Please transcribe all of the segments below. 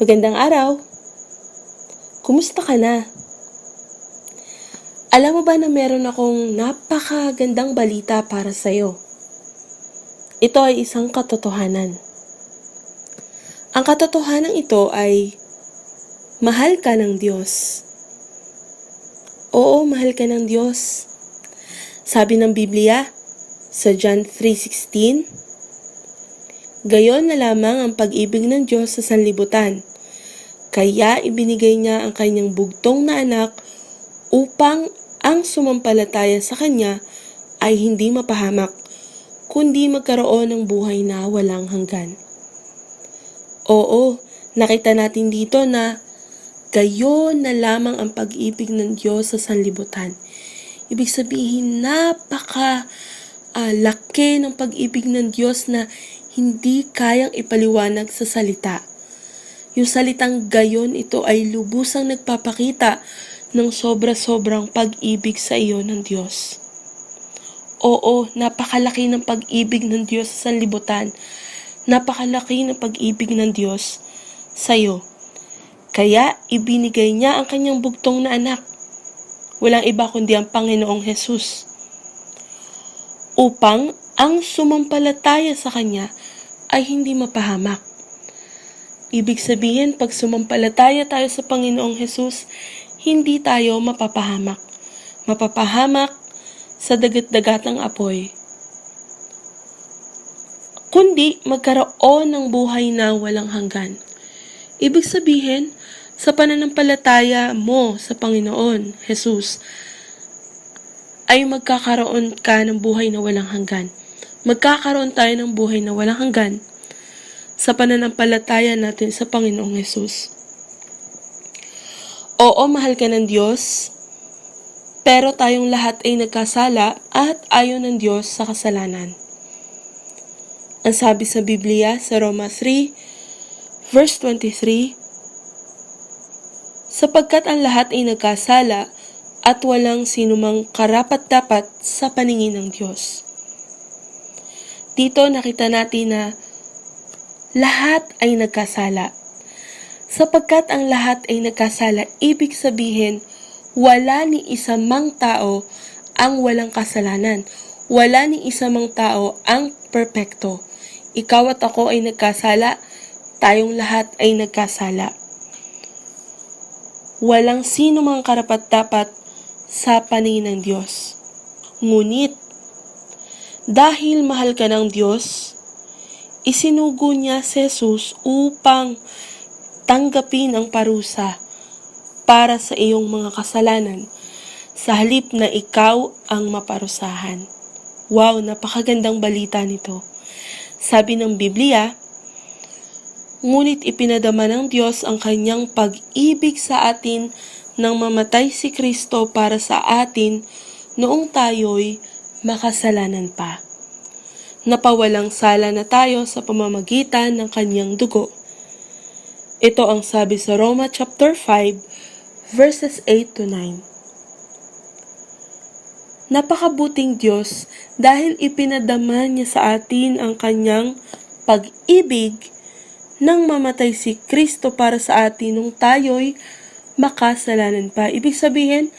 Magandang araw! Kumusta ka na? Alam mo ba na meron akong napakagandang balita para sa'yo? Ito ay isang katotohanan. Ang katotohanan ito ay mahal ka ng Diyos. Oo, mahal ka ng Diyos. Sabi ng Biblia sa John 3:16, gayon na lamang ang pag-ibig ng Diyos sa sanlibutan. Kaya ibinigay niya ang kanyang bugtong na anak upang ang sumampalataya sa kanya ay hindi mapahamak, kundi magkaroon ng buhay na walang hanggan. Oo, nakita natin dito na gayon na lamang ang pag-ibig ng Diyos sa sanlibutan. Ibig sabihin, laki ng pag-ibig ng Diyos na hindi kayang ipaliwanag sa salita. Yung salitang gayon, ito ay lubusang nagpapakita ng sobra-sobrang pag-ibig sa iyo ng Diyos. Oo, napakalaki ng pag-ibig ng Diyos sa sanlibutan. Napakalaki ng pag-ibig ng Diyos sa iyo. Kaya ibinigay niya ang kanyang bugtong na anak. Walang iba kundi ang Panginoong Hesus. Upang ang sumampalataya sa kanya ay hindi mapahamak. Ibig sabihin, pag sumampalataya tayo sa Panginoong Hesus, hindi tayo mapapahamak. Mapapahamak sa dagat-dagatang apoy. Kundi magkaroon ng buhay na walang hanggan. Ibig sabihin, sa pananampalataya mo sa Panginoon Hesus, ay magkakaroon ka ng buhay na walang hanggan. Magkakaroon tayo ng buhay na walang hanggan sa pananampalataya natin sa Panginoong Hesus. Oo, mahal ka ng Diyos, pero tayong lahat ay nagkasala at ayaw ng Diyos sa kasalanan. Ang sabi sa Biblia sa Roma 3, verse 23, sapagkat ang lahat ay nagkasala at walang sinumang karapat-dapat sa paningin ng Diyos. Dito nakita natin na lahat ay nagkasala. Sapagkat ang lahat ay nagkasala, ibig sabihin, wala ni isa mang tao ang walang kasalanan. Wala ni isa mang tao ang perpekto. Ikaw at ako ay nagkasala, tayong lahat ay nagkasala. Walang sino mang karapat-dapat sa paningin ng Diyos. Ngunit, dahil mahal ka ng Diyos, isinugo niya si Jesus upang tanggapin ang parusa para sa iyong mga kasalanan sa halip na ikaw ang maparusahan. Wow, napakagandang balita nito. Sabi ng Biblia, ngunit ipinadama ng Diyos ang kanyang pag-ibig sa atin nang mamatay si Kristo para sa atin noong tayo'y makasalanan pa. Napawalang sala na tayo sa pamamagitan ng kanyang dugo. Ito ang sabi sa Roma chapter 5, verses 8 to 9. Napakabuting Diyos dahil ipinadama niya sa atin ang kanyang pag-ibig nang mamatay si Kristo para sa atin nung tayo'y makasalanan pa. Ibig sabihin,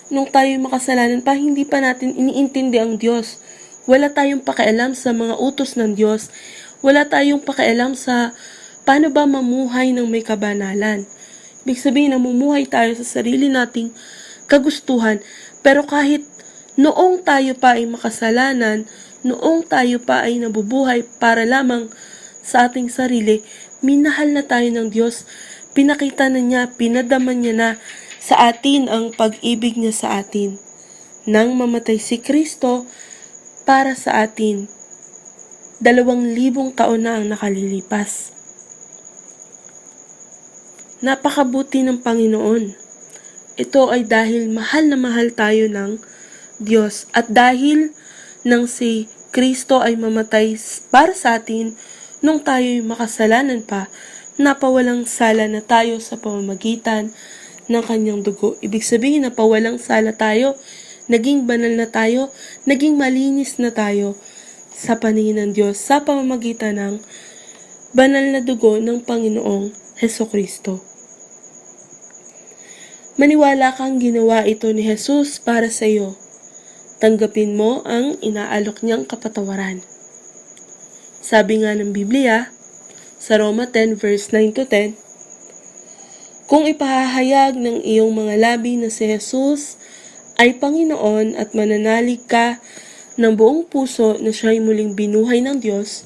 nung tayo'y makasalanan pa, hindi pa natin iniintindi ang Diyos. Wala tayong pakialam sa mga utos ng Diyos. Wala tayong pakialam sa paano ba mamuhay ng may kabanalan. Ibig sabihin, namumuhay tayo sa sarili nating kagustuhan. Pero kahit noong tayo pa ay makasalanan, noong tayo pa ay nabubuhay para lamang sa ating sarili, minahal na tayo ng Diyos. Pinakita na niya, pinadaman niya na sa atin ang pag-ibig niya sa atin. Nang mamatay si Kristo para sa atin, 2,000 taon na ang nakalilipas. Napakabuti ng Panginoon. Ito ay dahil mahal na mahal tayo ng Diyos at dahil nang si Kristo ay mamatay para sa atin nung tayo'y makasalanan pa, napawalang sala na tayo sa pamamagitan ng kanyang dugo. Ibig sabihin, napawalang sala tayo, naging banal na tayo, naging malinis na tayo sa paningin ng Diyos sa pamamagitan ng banal na dugo ng Panginoong Hesukristo. Maniwala kang ginawa ito ni Jesus para sa iyo. Tanggapin mo ang inaalok niyang kapatawaran. Sabi nga ng Biblia, sa Roma 10 verse 9 to 10, kung ipahahayag ng iyong mga labi na si Jesus ay Panginoon at mananalig ka ng buong puso na siya'y muling binuhay ng Diyos,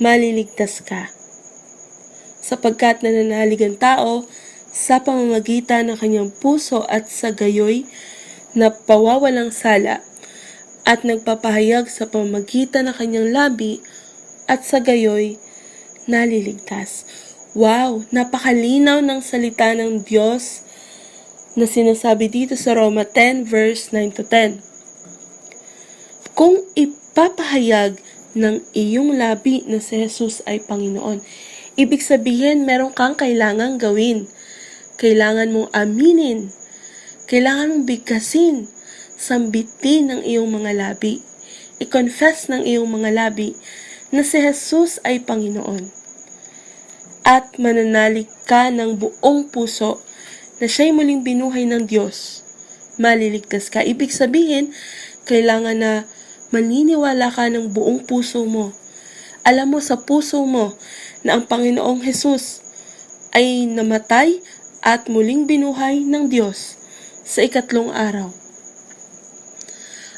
maliligtas ka. Sapagkat nananalig ang tao sa pamamagitan ng kanyang puso at sa gayoy na pawawalang sala at nagpapahayag sa pamamagitan ng kanyang labi at sa gayoy naliligtas. Wow! Napakalinaw ng salita ng Diyos na sinasabi dito sa Roma 10 verse 9 to 10. Kung ipapahayag ng iyong labi na si Jesus ay Panginoon, ibig sabihin meron kang kailangang gawin. Kailangan mong aminin. Kailangan mong bigkasin, sambitin ng iyong mga labi. I-confess ng iyong mga labi na si Jesus ay Panginoon. At mananalig ka ng buong puso na siya'y muling binuhay ng Diyos. Maliligtas ka. Ibig sabihin, kailangan na maniniwala ka ng buong puso mo. Alam mo sa puso mo na ang Panginoong Jesus ay namatay at muling binuhay ng Diyos sa ikatlong araw.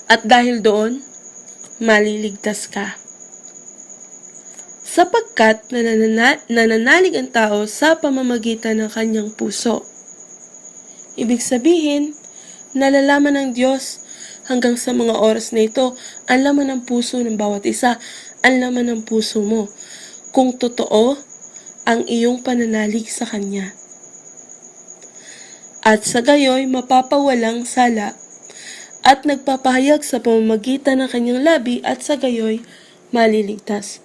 At dahil doon, maliligtas ka. Sapagkat nananalig ang tao sa pamamagitan ng kanyang puso. Ibig sabihin, nalalaman ng Diyos hanggang sa mga oras na ito ang laman ng puso ng bawat isa, ang laman ng puso mo, kung totoo ang iyong pananalig sa Kanya. At sa gayoy, mapapawalang sala at nagpapahayag sa pamamagitan ng kanyang labi at sa gayoy, maliligtas.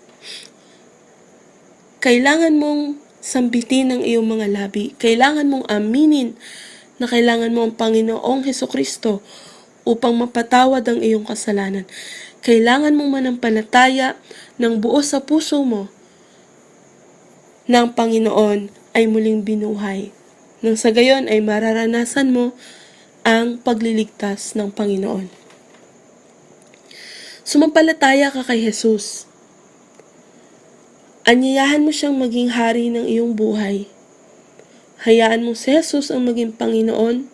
Kailangan mong sambitin ang iyong mga labi. Kailangan mong aminin na kailangan mo ang Panginoong Hesukristo upang mapatawad ang iyong kasalanan. Kailangan mong manampalataya ng buo sa puso mo na ang Panginoon ay muling binuhay. Nang sa gayon ay mararanasan mo ang pagliligtas ng Panginoon. Sumampalataya ka kay Jesus. Anyayahan mo siyang maging hari ng iyong buhay. Hayaan mo si Jesus ang maging Panginoon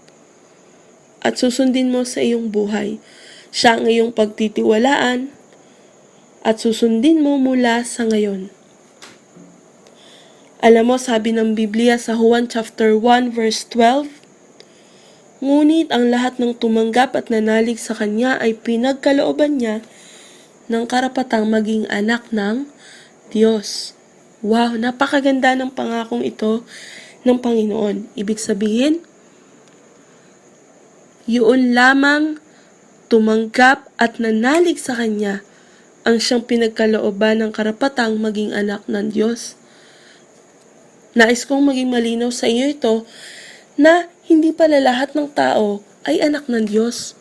at susundin mo sa iyong buhay. Siya ang iyong pagtitiwalaan at susundin mo mula sa ngayon. Alam mo, sabi ng Biblia sa Juan chapter 1 verse 12, ngunit ang lahat ng tumanggap at nanalig sa Kanya ay pinagkalooban niya ng karapatang maging anak ng Diyos. Wow, napakaganda ng pangakong ito ng Panginoon. Ibig sabihin, yun lamang tumanggap at nanalig sa Kanya ang siyang pinagkalooban ng karapatang maging anak ng Diyos. Nais kong maging malinaw sa iyo ito na hindi pala lahat ng tao ay anak ng Diyos.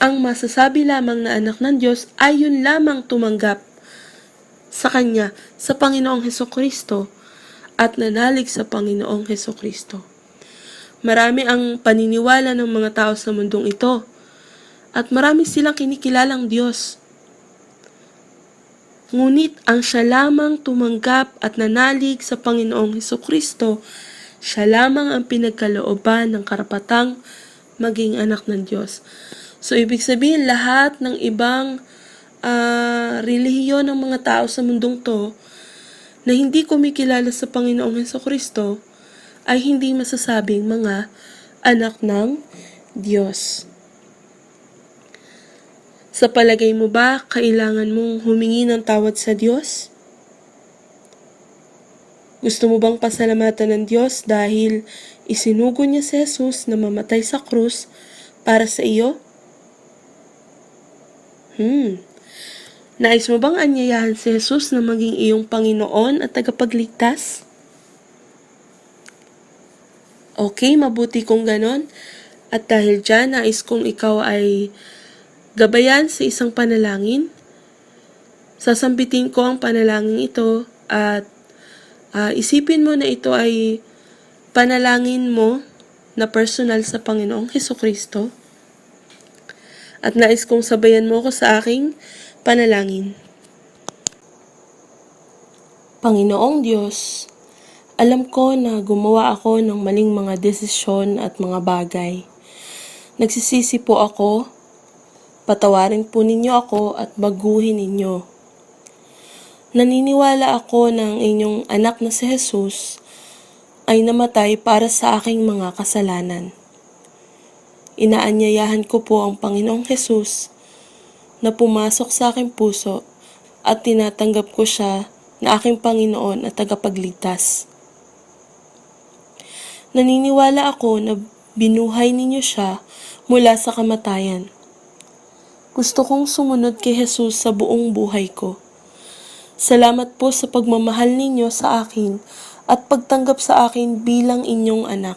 Ang masasabi lamang na anak ng Diyos ay yun lamang tumanggap sa Kanya, sa Panginoong Hesukristo at nanalig sa Panginoong Hesukristo. Marami ang paniniwala ng mga tao sa mundong ito at marami silang kinikilalang Diyos. Ngunit ang siya lamang tumanggap at nanalig sa Panginoong Hesukristo, siya lamang ang pinagkalooban ng karapatang maging anak ng Diyos. So, ibig sabihin, lahat ng ibang relihiyon ng mga tao sa mundong to na hindi kumikilala sa Panginoong Hesukristo ay hindi masasabing mga anak ng Diyos. Sa palagay mo ba, kailangan mong humingi ng tawad sa Diyos? Gusto mo bang pasalamatan ng Diyos dahil isinugo niya si Jesus na mamatay sa krus para sa iyo? Nais mo bang anyayahan si Jesus na maging iyong Panginoon at tagapagligtas? Okay, mabuti kung ganon. At dahil dyan, nais kong ikaw ay gabayan sa isang panalangin. Sasambitin ko ang panalangin ito at Isipin mo na ito ay panalangin mo na personal sa Panginoong Hesukristo. At nais kong sabayan mo ko sa aking panalangin. Panginoong Diyos, alam ko na gumawa ako ng maling mga desisyon at mga bagay. Nagsisisi po ako, patawarin po ninyo ako at baguhin ninyo. Naniniwala ako na ang inyong anak na si Jesus ay namatay para sa aking mga kasalanan. Inaanyayahan ko po ang Panginoong Jesus na pumasok sa aking puso at tinatanggap ko siya na aking Panginoon at tagapagligtas. Naniniwala ako na binuhay ninyo siya mula sa kamatayan. Gusto kong sumunod kay Jesus sa buong buhay ko. Salamat po sa pagmamahal ninyo sa akin at pagtanggap sa akin bilang inyong anak.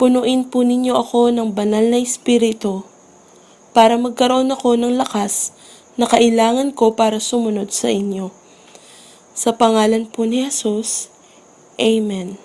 Punuin po ninyo ako ng banal na espiritu para magkaroon ako ng lakas na kailangan ko para sumunod sa inyo. Sa pangalan po ni Jesus, Amen.